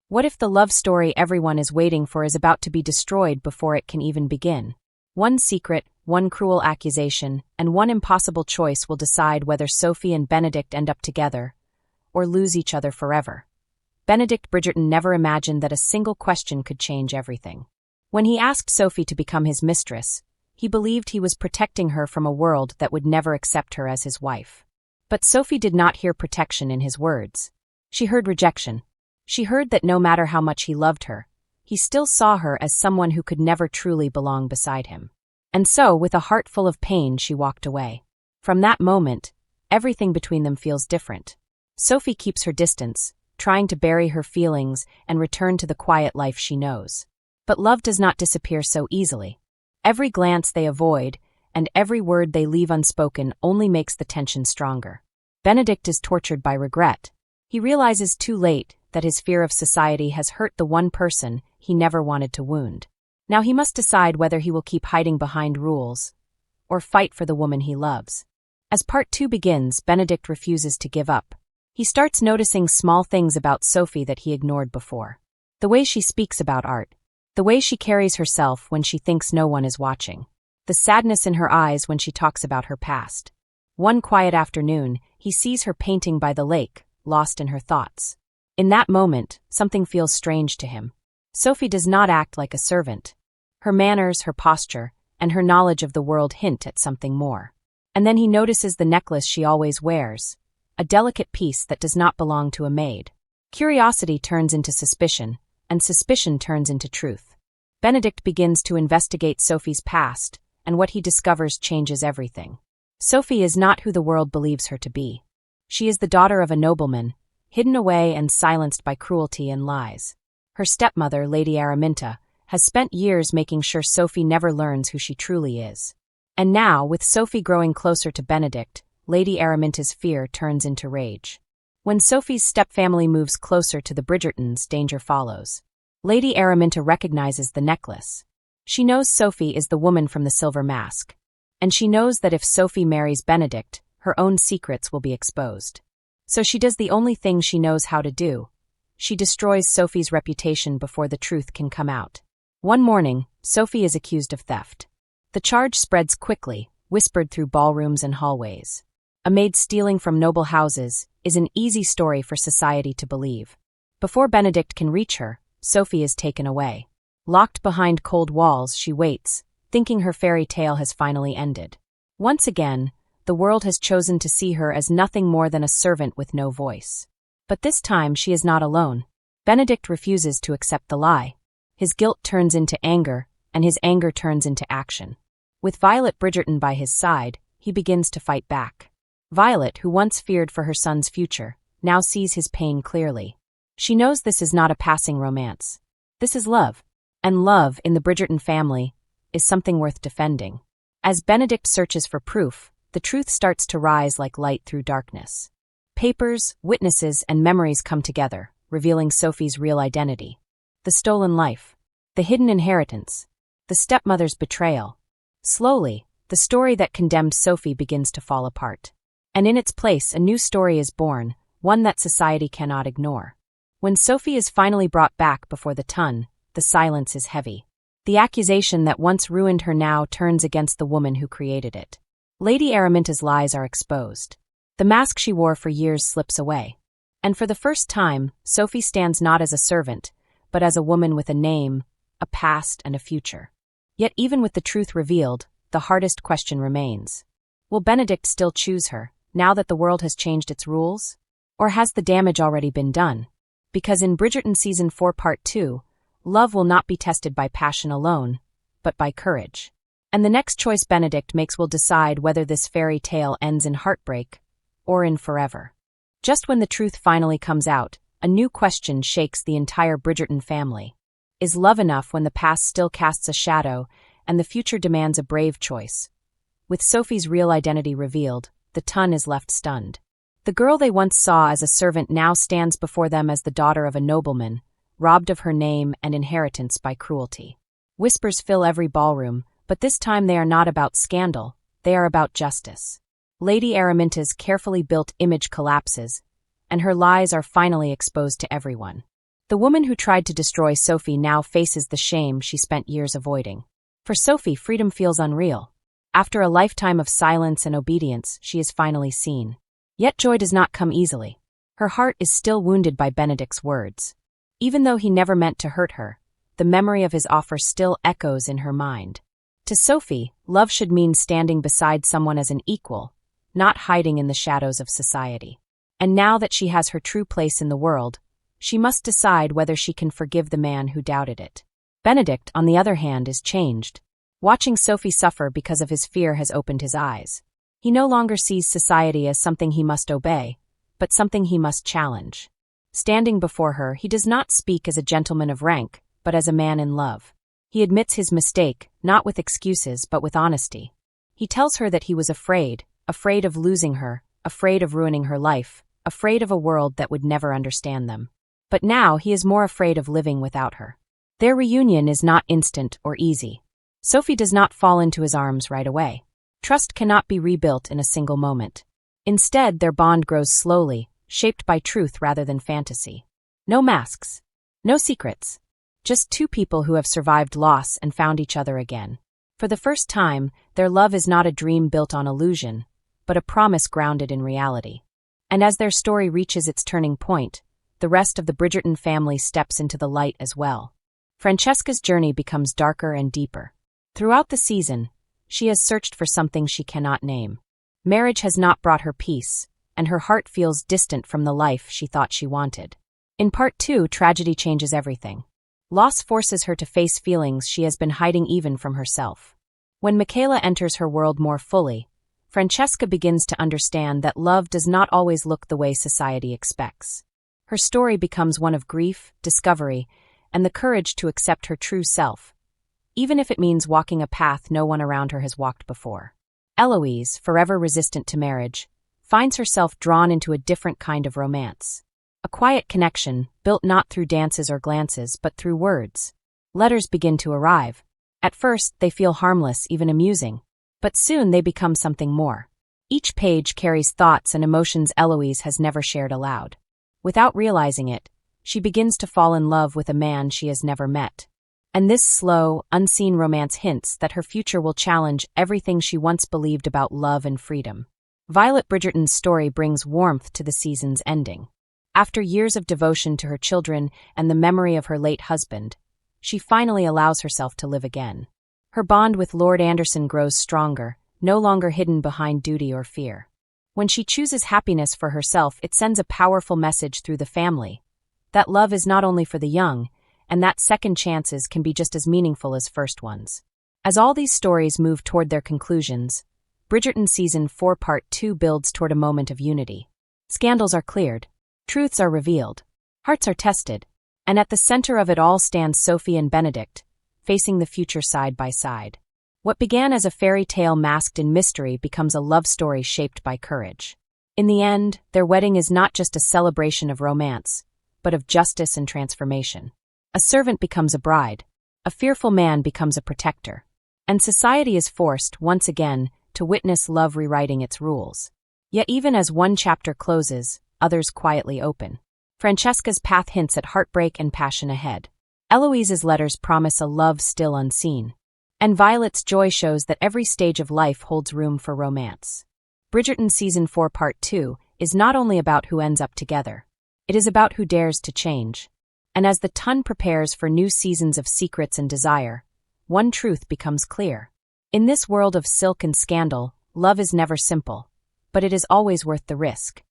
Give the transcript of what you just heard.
What if the love story everyone is waiting for is about to be destroyed before it can even begin? One secret, one cruel accusation, and one impossible choice will decide whether Sophie and Benedict end up together or lose each other forever. Benedict Bridgerton never imagined that a single question could change everything. When he asked Sophie to become his mistress, he believed he was protecting her from a world that would never accept her as his wife. But Sophie did not hear protection in his words. She heard rejection. She heard that no matter how much he loved her, he still saw her as someone who could never truly belong beside him. And so, with a heart full of pain, she walked away. From that moment, everything between them feels different. Sophie keeps her distance, trying to bury her feelings and return to the quiet life she knows. But love does not disappear so easily. Every glance they avoid, and every word they leave unspoken only makes the tension stronger. Benedict is tortured by regret. He realizes too late that his fear of society has hurt the one person he never wanted to wound. Now he must decide whether he will keep hiding behind rules or fight for the woman he loves. As part 2 begins, Benedict refuses to give up. He starts noticing small things about Sophie that he ignored before. The way she speaks about art. The way she carries herself when she thinks no one is watching. The sadness in her eyes when she talks about her past. One quiet afternoon, he sees her painting by the lake, lost in her thoughts. In that moment, something feels strange to him. Sophie does not act like a servant. Her manners, her posture, and her knowledge of the world hint at something more. And then he notices the necklace she always wears, a delicate piece that does not belong to a maid. Curiosity turns into suspicion, and suspicion turns into truth. Benedict begins to investigate Sophie's past, and what he discovers changes everything. Sophie is not who the world believes her to be. She is the daughter of a nobleman, hidden away and silenced by cruelty and lies. Her stepmother, Lady Araminta, has spent years making sure Sophie never learns who she truly is. And now, with Sophie growing closer to Benedict, Lady Araminta's fear turns into rage. When Sophie's stepfamily moves closer to the Bridgertons, danger follows. Lady Araminta recognizes the necklace. She knows Sophie is the woman from the Silver Mask. And she knows that if Sophie marries Benedict, her own secrets will be exposed. So she does the only thing she knows how to do. She destroys Sophie's reputation before the truth can come out. One morning, Sophie is accused of theft. The charge spreads quickly, whispered through ballrooms and hallways. A maid stealing from noble houses is an easy story for society to believe. Before Benedict can reach her, Sophie is taken away. Locked behind cold walls, she waits, thinking her fairy tale has finally ended. Once again, the world has chosen to see her as nothing more than a servant with no voice. But this time she is not alone. Benedict refuses to accept the lie. His guilt turns into anger, and his anger turns into action. With Violet Bridgerton by his side, he begins to fight back. Violet, who once feared for her son's future, now sees his pain clearly. She knows this is not a passing romance. This is love. And love, in the Bridgerton family, is something worth defending. As Benedict searches for proof, the truth starts to rise like light through darkness. Papers, witnesses, and memories come together, revealing Sophie's real identity. The stolen life. The hidden inheritance. The stepmother's betrayal. Slowly, the story that condemned Sophie begins to fall apart. And in its place, a new story is born, one that society cannot ignore. When Sophie is finally brought back before the Tun, the silence is heavy. The accusation that once ruined her now turns against the woman who created it. Lady Araminta's lies are exposed. The mask she wore for years slips away. And for the first time, Sophie stands not as a servant, but as a woman with a name, a past, and a future. Yet even with the truth revealed, the hardest question remains. Will Benedict still choose her, now that the world has changed its rules? Or has the damage already been done? Because in Bridgerton Season 4 Part 2, love will not be tested by passion alone, but by courage. And the next choice Benedict makes will decide whether this fairy tale ends in heartbreak or in forever. Just when the truth finally comes out, a new question shakes the entire Bridgerton family. Is love enough when the past still casts a shadow and the future demands a brave choice? With Sophie's real identity revealed, the Tun is left stunned. The girl they once saw as a servant now stands before them as the daughter of a nobleman, robbed of her name and inheritance by cruelty. Whispers fill every ballroom, but this time they are not about scandal, they are about justice. Lady Araminta's carefully built image collapses, and her lies are finally exposed to everyone. The woman who tried to destroy Sophie now faces the shame she spent years avoiding. For Sophie, freedom feels unreal. After a lifetime of silence and obedience, she is finally seen. Yet joy does not come easily. Her heart is still wounded by Benedict's words. Even though he never meant to hurt her, the memory of his offer still echoes in her mind. To Sophie, love should mean standing beside someone as an equal, not hiding in the shadows of society. And now that she has her true place in the world, she must decide whether she can forgive the man who doubted it. Benedict, on the other hand, is changed. Watching Sophie suffer because of his fear has opened his eyes. He no longer sees society as something he must obey, but something he must challenge. Standing before her, he does not speak as a gentleman of rank, but as a man in love. He admits his mistake, not with excuses, but with honesty. He tells her that he was afraid of losing her, afraid of ruining her life, afraid of a world that would never understand them. But now he is more afraid of living without her. Their reunion is not instant or easy. Sophie does not fall into his arms right away. Trust cannot be rebuilt in a single moment. Instead, their bond grows slowly, shaped by truth rather than fantasy. No masks. No secrets. Just two people who have survived loss and found each other again. For the first time, their love is not a dream built on illusion, but a promise grounded in reality. And as their story reaches its turning point, the rest of the Bridgerton family steps into the light as well. Francesca's journey becomes darker and deeper. Throughout the season, she has searched for something she cannot name. Marriage has not brought her peace, and her heart feels distant from the life she thought she wanted. In part 2, tragedy changes everything. Loss forces her to face feelings she has been hiding even from herself. When Michaela enters her world more fully, Francesca begins to understand that love does not always look the way society expects. Her story becomes one of grief, discovery, and the courage to accept her true self, even if it means walking a path no one around her has walked before. Eloise, forever resistant to marriage, finds herself drawn into a different kind of romance. A quiet connection, built not through dances or glances but through words. Letters begin to arrive. At first, they feel harmless, even amusing. But soon they become something more. Each page carries thoughts and emotions Eloise has never shared aloud. Without realizing it, she begins to fall in love with a man she has never met. And this slow, unseen romance hints that her future will challenge everything she once believed about love and freedom. Violet Bridgerton's story brings warmth to the season's ending. After years of devotion to her children and the memory of her late husband, she finally allows herself to live again. Her bond with Lord Anderson grows stronger, no longer hidden behind duty or fear. When she chooses happiness for herself, it sends a powerful message through the family that love is not only for the young, and that second chances can be just as meaningful as first ones. As all these stories move toward their conclusions, Bridgerton Season 4 Part 2 builds toward a moment of unity. Scandals are cleared, truths are revealed, hearts are tested, and at the center of it all stands Sophie and Benedict, facing the future side by side. What began as a fairy tale masked in mystery becomes a love story shaped by courage. In the end, their wedding is not just a celebration of romance, but of justice and transformation. A servant becomes a bride, a fearful man becomes a protector, and society is forced, once again, to witness love rewriting its rules. Yet even as one chapter closes, others quietly open. Francesca's path hints at heartbreak and passion ahead. Eloise's letters promise a love still unseen. And Violet's joy shows that every stage of life holds room for romance. Bridgerton Season 4 Part 2 is not only about who ends up together. It is about who dares to change. And as the Tun prepares for new seasons of secrets and desire, one truth becomes clear. In this world of silk and scandal, love is never simple, but it is always worth the risk.